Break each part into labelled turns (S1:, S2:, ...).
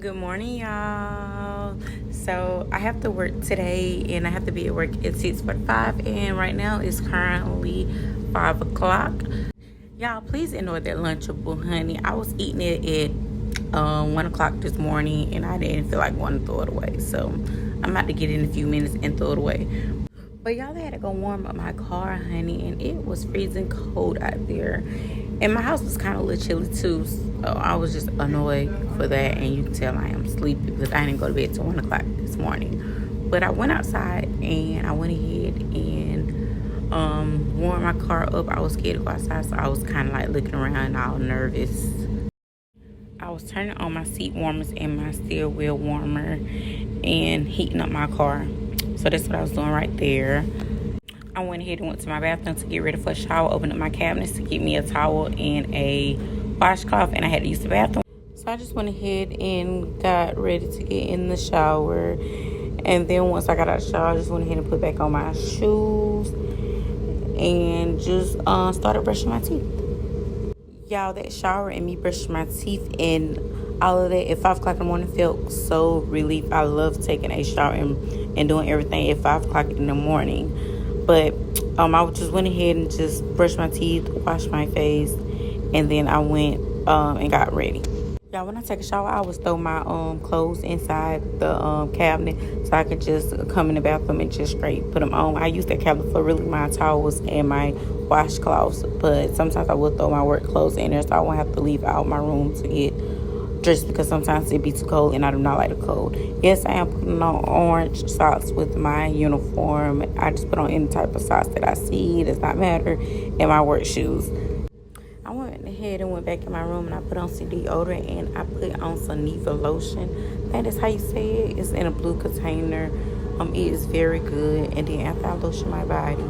S1: Good morning, y'all. So I have to work today, and I have to be at work at 6:45. And right now it's currently 5 o'clock. Y'all, please ignore that Lunchable, honey. I was eating it at 1 o'clock this morning, and I didn't feel like wanting to throw it away. So I'm about to get in a few minutes and throw it away. But y'all, I had to go warm up my car, honey, and it was freezing cold out there. And my house was kind of a little chilly too, so I was just annoyed for that. And you can tell I am sleepy because I didn't go to bed till 1 o'clock this morning. But I went outside and I went ahead and warmed my car up. I was scared to go outside, so I was kind of like looking around, all nervous. I was turning on my seat warmers and my steering wheel warmer and heating up my car. So that's what I was doing right there. I went ahead and went to my bathroom to get ready for a shower, opened up my cabinets to get me a towel and a washcloth, and I had to use the bathroom. So I just went ahead and got ready to get in the shower. And then once I got out of the shower, I just went ahead and put back on my shoes and just started brushing my teeth. Y'all, that shower and me brushing my teeth and all of that at 5 o'clock in the morning felt so relief. I love taking a shower and doing everything at 5 o'clock in the morning. But I just went ahead and just brushed my teeth, washed my face, and then I went and got ready. Y'all, when I take a shower, I always throw my clothes inside the cabinet so I could just come in the bathroom and just straight put them on. I use that cabinet for really my towels and my washcloths, but sometimes I will throw my work clothes in there so I won't have to leave out my room to get dressed because sometimes it be too cold and I do not like the cold. Yes, I am putting on orange socks with my uniform. I just put on any type of socks that I see. It does not matter. And my work shoes. I went ahead and went back in my room and I put on some deodorant and I put on some Nivea lotion. That is how you say it. It's in a blue container. It is very good. And then after I lotion my body,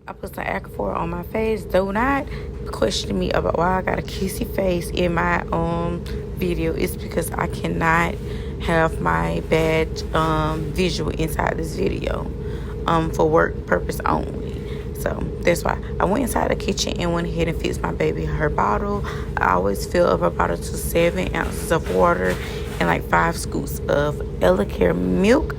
S1: I put some Aquaphor on my face. Do not question me about why I got a kissy face in my video. It's because I cannot have my badge visual inside this video for work purpose only. So that's why I went inside the kitchen and went ahead and fixed my baby her bottle. I always fill up her bottle to 7 ounces of water and like 5 scoops of Elacare milk.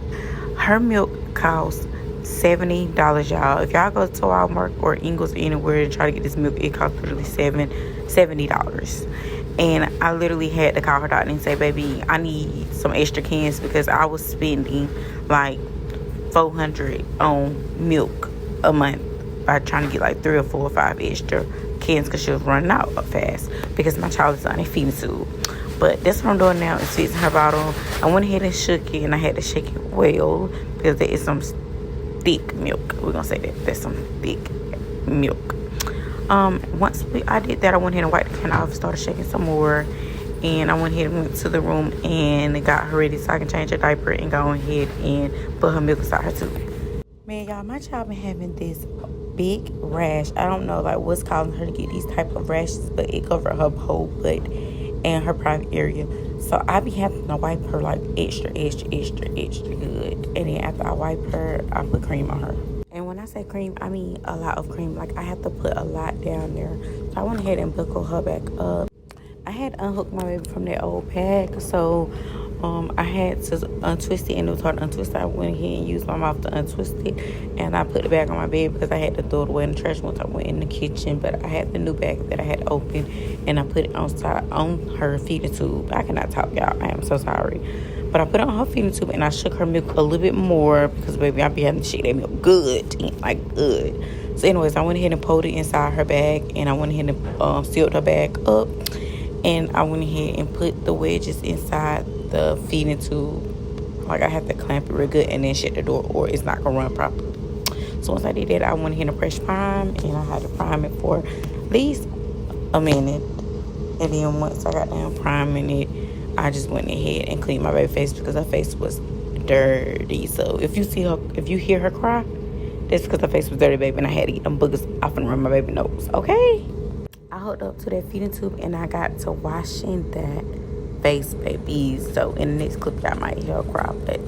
S1: Her milk costs $70, y'all. If y'all go to Walmart or Ingles or anywhere and try to get this milk, it costs literally $70. And I literally had to call her doctor and say, baby, I need some extra cans because I was spending like $400 on milk a month by trying to get like 3 or 4 or 5 extra cans because she was running out fast because my child is on a feeding tube. But that's what I'm doing now is fixing her bottle. I went ahead and shook it, and I had to shake it well because there is some thick milk. We're gonna say that there's some thick milk. Once I did that, I went ahead and wiped the can off, started shaking some more, and I went ahead and went to the room and got her ready so I can change her diaper and go ahead and put her milk inside her tube. Man, y'all, my child been having this big rash. I don't know like what's causing her to get these type of rashes, but it covered her whole butt and her private area. So I be having to wipe her like extra good. And then after I wipe her, I put cream on her. And when I say cream, I mean a lot of cream. Like I have to put a lot down there. So I went ahead and buckle her back up. I had unhooked my baby from that old pack, so I had to untwist it, and it was hard to untwist. I went ahead and used my mouth to untwist it, and I put it back on my bed because I had to throw it away in the trash once I went in the kitchen. But I had the new bag that I had opened, and I put it on her feeding tube. I cannot talk, y'all. I am so sorry. But I put it on her feeding tube, and I shook her milk a little bit more because, baby, I be having to shake that milk good. So, anyways, I went ahead and pulled it inside her bag, and I went ahead and sealed her bag up. And I went ahead and put the wedges inside the feeding tube. Like I have to clamp it real good and then shut the door or it's not gonna run properly. So once I did that, I went ahead and pressed prime, and I had to prime it for at least a minute. And then once I got done priming it, I just went ahead and cleaned my baby's face because her face was dirty. So if you hear her cry, that's because her face was dirty, baby, and I had to get them boogers off and run my baby nose. Okay. I hooked up to that feeding tube and I got to washing that face, baby. So in the next clip, y'all might hear her cry, but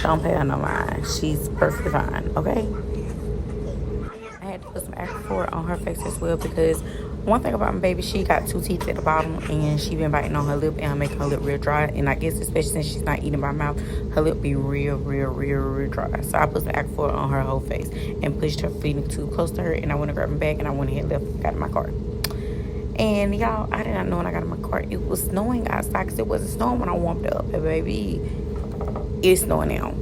S1: don't pay her no mind. She's perfectly fine, okay? I had to put some Aquaphor on her face as well, because one thing about my baby, she got 2 teeth at the bottom, and she been biting on her lip and making her lip real dry. And I guess especially since she's not eating by mouth, her lip be real dry. So I put some Aquaphor on her whole face and pushed her feet too close to her, and I went to grab my bag and I went ahead and left, got in my car. And y'all, I did not know when I got in my car it was snowing outside, because it wasn't snowing when I warmed up. And baby, it's snowing now.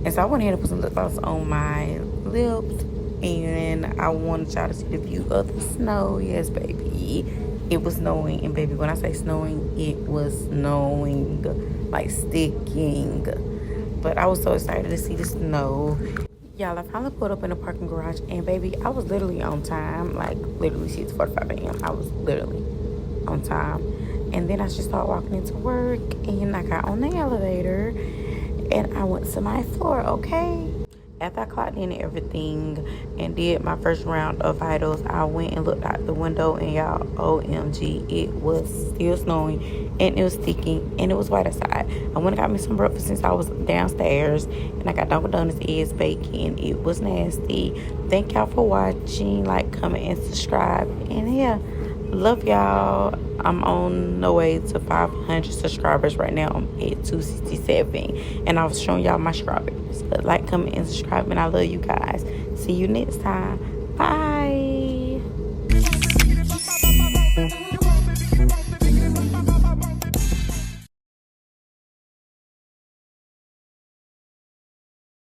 S1: And so I went ahead and put some lip gloss on my lips, and I wanted y'all to see the view of the snow. Yes, baby, it was snowing. And baby, when I say snowing, it was snowing, like sticking. But I was so excited to see the snow. Y'all, I finally pulled up in the parking garage, and baby, I was literally on time, like literally 6:45 a.m. I was literally on time. And then I just started walking into work, and I got on the elevator, and I went to my floor, okay? After I clocked in and everything and did my first round of vitals, I went and looked out the window, and y'all, OMG, it was still snowing, and it was sticking, and it was white outside. I went and got me some breakfast since I was downstairs, and I got Dunkin' Donuts, eggs, bacon. It was nasty. Thank y'all for watching. Like, comment, and subscribe. And yeah, love y'all. I'm on the way to 500 subscribers right now. I'm at 267, and I was showing y'all my strawberries. But like, comment, and subscribe, and I love you guys. See you next time. Bye.